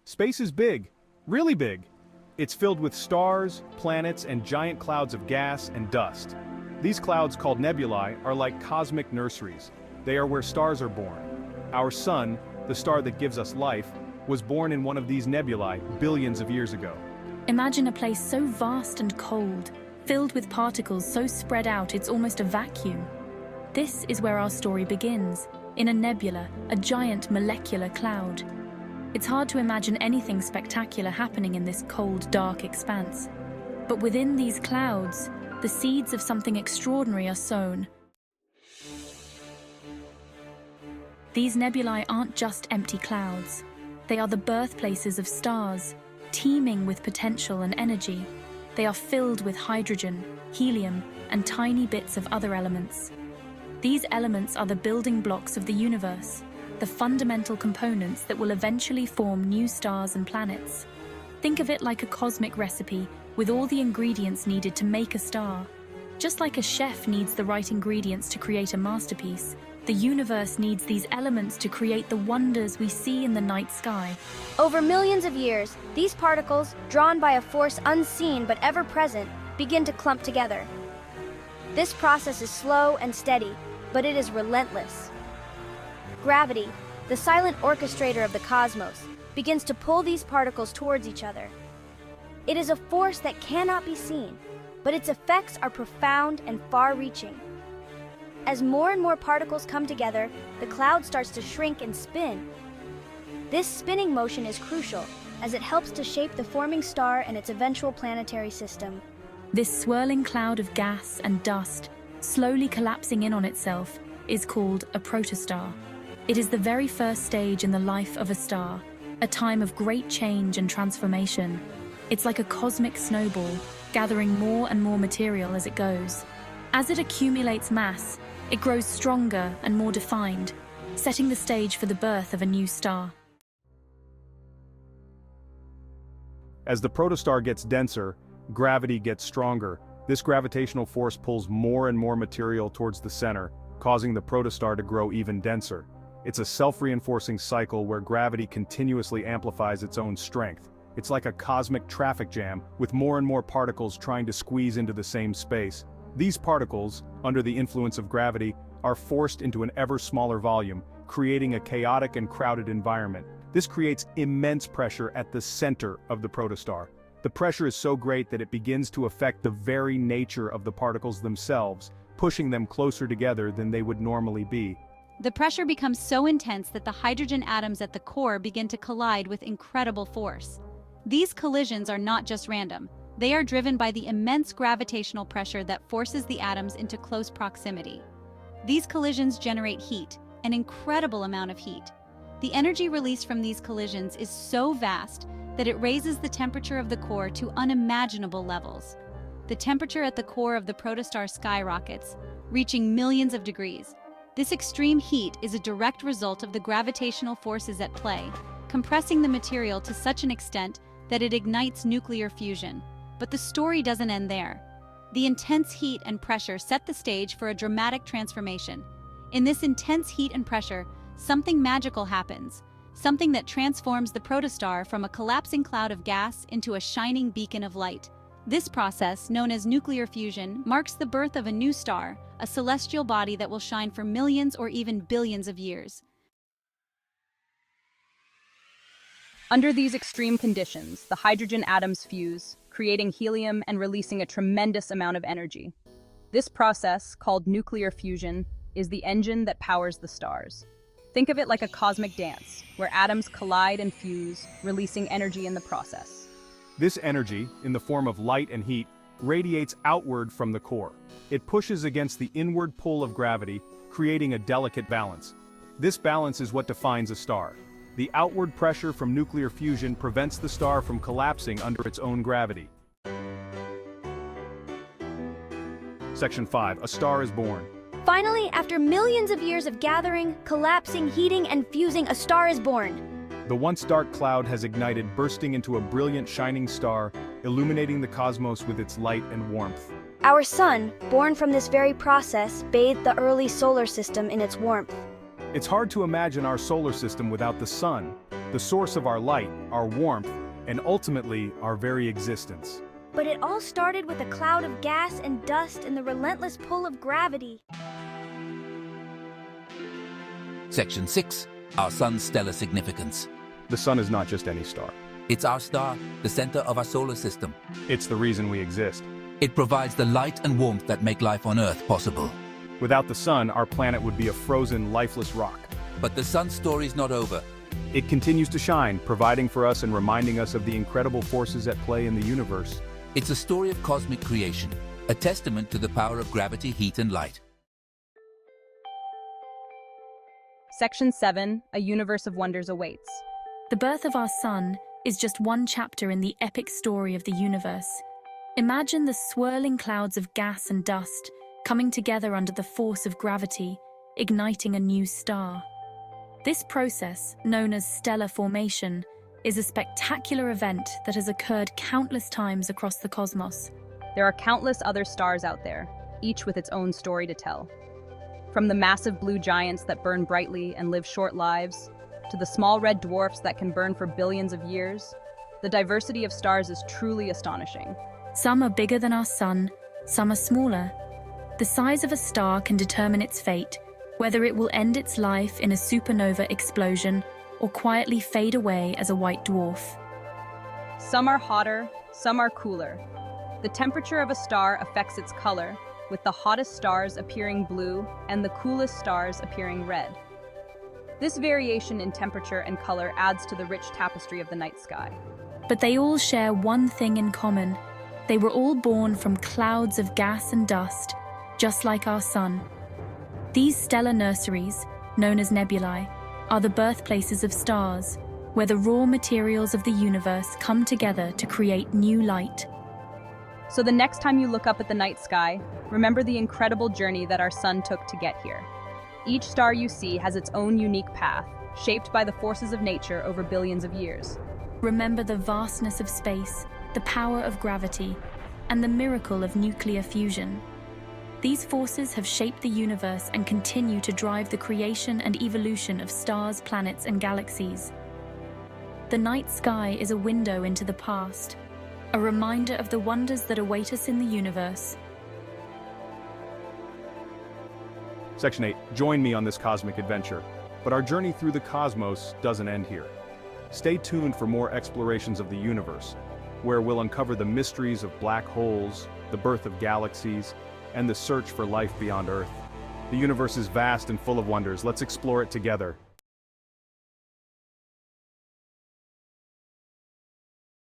Space is big, really big. It's filled with stars, planets, and giant clouds of gas and dust. These clouds, called nebulae, are like cosmic nurseries. They are where stars are born. Our sun, the star that gives us life, was born in one of these nebulae billions of years ago. Imagine a place so vast and cold, filled with particles so spread out it's almost a vacuum. This is where our story begins, in a nebula, a giant molecular cloud. It's hard to imagine anything spectacular happening in this cold, dark expanse. But within these clouds, the seeds of something extraordinary are sown. These nebulae aren't just empty clouds. They are the birthplaces of stars, teeming with potential and energy. They are filled with hydrogen, helium, and tiny bits of other elements. These elements are the building blocks of the universe, the fundamental components that will eventually form new stars and planets. Think of it like a cosmic recipe with all the ingredients needed to make a star. Just like a chef needs the right ingredients to create a masterpiece, the universe needs these elements to create the wonders we see in the night sky. Over millions of years, these particles, drawn by a force unseen but ever-present, begin to clump together. This process is slow and steady, but it is relentless. Gravity, the silent orchestrator of the cosmos, begins to pull these particles towards each other. It is a force that cannot be seen, but its effects are profound and far-reaching. As more and more particles come together, the cloud starts to shrink and spin. This spinning motion is crucial, as it helps to shape the forming star and its eventual planetary system. This swirling cloud of gas and dust, slowly collapsing in on itself, is called a protostar. It is the very first stage in the life of a star, a time of great change and transformation. It's like a cosmic snowball, gathering more and more material as it goes. As it accumulates mass, it grows stronger and more defined, setting the stage for the birth of a new star. As the protostar gets denser, gravity gets stronger. This gravitational force pulls more and more material towards the center, causing the protostar to grow even denser. It's a self-reinforcing cycle where gravity continuously amplifies its own strength. It's like a cosmic traffic jam, with more and more particles trying to squeeze into the same space. These particles, under the influence of gravity, are forced into an ever smaller volume, creating a chaotic and crowded environment. This creates immense pressure at the center of the protostar. The pressure is so great that it begins to affect the very nature of the particles themselves, pushing them closer together than they would normally be. The pressure becomes so intense that the hydrogen atoms at the core begin to collide with incredible force. These collisions are not just random. They are driven by the immense gravitational pressure that forces the atoms into close proximity. These collisions generate heat, an incredible amount of heat. The energy released from these collisions is so vast that it raises the temperature of the core to unimaginable levels. The temperature at the core of the protostar skyrockets, reaching millions of degrees. This extreme heat is a direct result of the gravitational forces at play, compressing the material to such an extent that it ignites nuclear fusion. But the story doesn't end there. The intense heat and pressure set the stage for a dramatic transformation. In this intense heat and pressure, something magical happens, something that transforms the protostar from a collapsing cloud of gas into a shining beacon of light. This process, known as nuclear fusion, marks the birth of a new star, a celestial body that will shine for millions or even billions of years. Under these extreme conditions, the hydrogen atoms fuse, creating helium and releasing a tremendous amount of energy. This process, called nuclear fusion, is the engine that powers the stars. Think of it like a cosmic dance, where atoms collide and fuse, releasing energy in the process. This energy, in the form of light and heat, radiates outward from the core. It pushes against the inward pull of gravity, creating a delicate balance. This balance is what defines a star. The outward pressure from nuclear fusion prevents the star from collapsing under its own gravity. Section 5. A star is born. Finally, after millions of years of gathering, collapsing, heating, and fusing, a star is born. The once dark cloud has ignited, bursting into a brilliant shining star, illuminating the cosmos with its light and warmth. Our sun, born from this very process, bathed the early solar system in its warmth. It's hard to imagine our solar system without the sun. the source of our light, our warmth, and ultimately our very existence. But it all started with a cloud of gas and dust and the relentless pull of gravity. Section 6. Our Sun's stellar significance. The sun is not just any star. It's our star, the center of our solar system. It's the reason we exist. It provides the light and warmth that make life on Earth possible. Without the sun, our planet would be a frozen, lifeless rock. But the sun's story's not over. It continues to shine, providing for us and reminding us of the incredible forces at play in the universe. It's a story of cosmic creation, a testament to the power of gravity, heat, and light. Section 7. A universe of wonders awaits. The birth of our sun is just one chapter in the epic story of the universe. Imagine the swirling clouds of gas and dust coming together under the force of gravity, igniting a new star. This process, known as stellar formation, is a spectacular event that has occurred countless times across the cosmos. There are countless other stars out there, each with its own story to tell. From the massive blue giants that burn brightly and live short lives, to the small red dwarfs that can burn for billions of years, the diversity of stars is truly astonishing. Some are bigger than our sun, some are smaller. The size of a star can determine its fate, whether it will end its life in a supernova explosion or quietly fade away as a white dwarf. Some are hotter, some are cooler. The temperature of a star affects its color, with the hottest stars appearing blue and the coolest stars appearing red. This variation in temperature and color adds to the rich tapestry of the night sky. But they all share one thing in common. They were all born from clouds of gas and dust, just like our sun. These stellar nurseries, known as nebulae, are the birthplaces of stars, where the raw materials of the universe come together to create new light. So the next time you look up at the night sky, remember the incredible journey that our sun took to get here. Each star you see has its own unique path, shaped by the forces of nature over billions of years. Remember the vastness of space, the power of gravity, and the miracle of nuclear fusion. These forces have shaped the universe and continue to drive the creation and evolution of stars, planets, and galaxies. The night sky is a window into the past, a reminder of the wonders that await us in the universe. Section 8. Join me on this cosmic adventure. But our journey through the cosmos doesn't end here. Stay tuned for more explorations of the universe, where we'll uncover the mysteries of black holes, the birth of galaxies, and the search for life beyond Earth. The universe is vast and full of wonders. Let's explore it together.